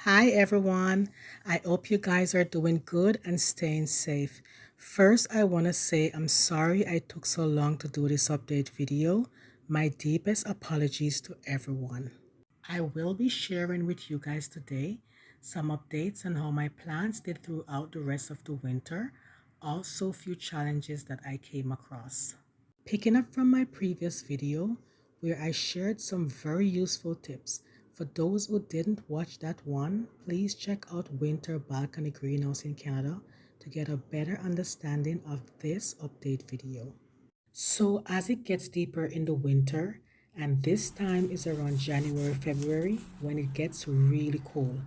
Hi everyone, I hope you guys are doing good and staying safe. First, I want to say I'm sorry I took so long to do this update video. My deepest apologies to everyone. I will be sharing with you guys today some updates on how my plants did throughout the rest of the winter, also a few challenges that I came across. Picking up from my previous video where I shared some very useful tips. For those who didn't watch that one, please check out Winter Balcony Greenhouse in Canada to get a better understanding of this update video. So as it gets deeper in the winter, and this time is around January, February, when it gets really cold,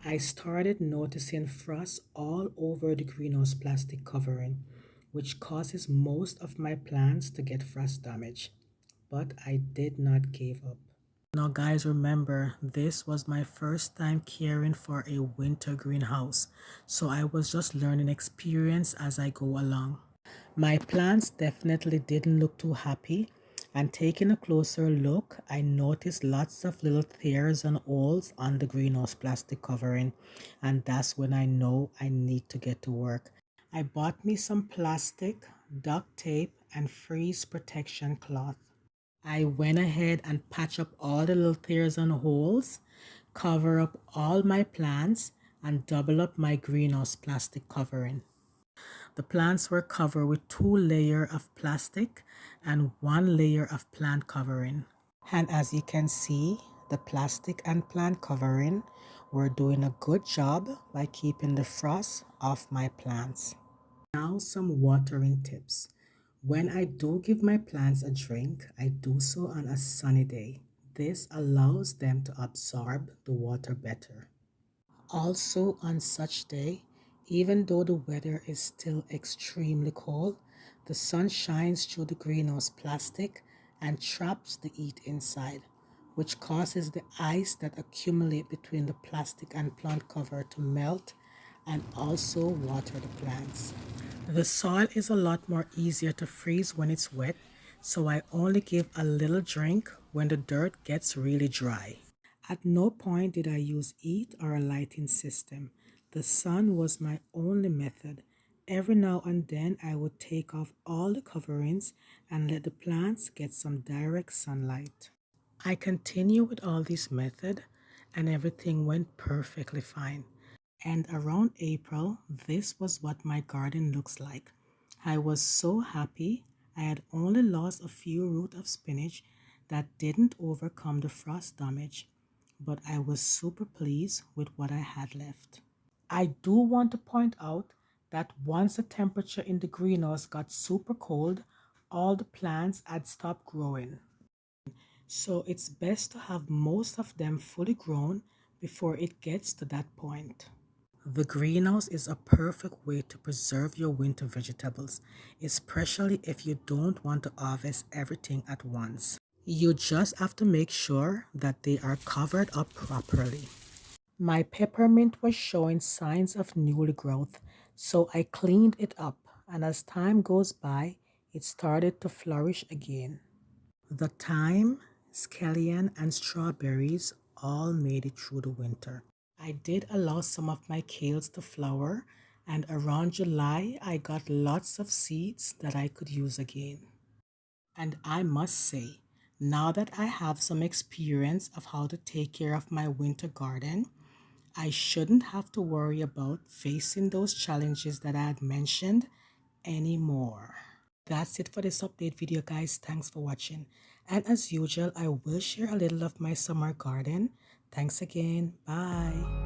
I started noticing frost all over the greenhouse plastic covering, which causes most of my plants to get frost damage. But I did not give up. Now guys, remember, this was my first time caring for a winter greenhouse, so I was just learning experience as I go along. My plants definitely didn't look too happy, and taking a closer look, I noticed lots of little tears and holes on the greenhouse plastic covering, and that's when I know I need to get to work. I bought me some plastic, duct tape, and freeze protection cloth. I went ahead and patch up all the little tears and holes, cover up all my plants, and double up my greenhouse plastic covering. The plants were covered with 2 layers of plastic and 1 layer of plant covering. And as you can see, the plastic and plant covering were doing a good job by keeping the frost off my plants. Now some watering tips. When I do give my plants a drink, I do so on a sunny day. This allows them to absorb the water better. Also on such day, even though the weather is still extremely cold, the sun shines through the greenhouse plastic and traps the heat inside, which causes the ice that accumulate between the plastic and plant cover to melt and also water the plants. The soil is a lot more easier to freeze when it's wet, so I only give a little drink when the dirt gets really dry. At no point did I use heat or a lighting system. The sun was my only method. Every now and then I would take off all the coverings and let the plants get some direct sunlight. I continued with all this method and everything went perfectly fine. And around April, this was what my garden looks like. I was so happy. I had only lost a few roots of spinach that didn't overcome the frost damage, but I was super pleased with what I had left. I do want to point out that once the temperature in the greenhouse got super cold, all the plants had stopped growing. So it's best to have most of them fully grown before it gets to that point. The greenhouse is a perfect way to preserve your winter vegetables, especially if you don't want to harvest everything at once. You just have to make sure that they are covered up properly. My peppermint was showing signs of newly growth, so I cleaned it up, and as time goes by, it started to flourish again. The thyme, scallion, and strawberries all made it through the winter. I did allow some of my kales to flower, and around July I got lots of seeds that I could use again. And I must say, now that I have some experience of how to take care of my winter garden, I shouldn't have to worry about facing those challenges that I had mentioned anymore. That's it for this update video, guys. Thanks for watching. And as usual, I will share a little of my summer garden. Thanks again. Bye.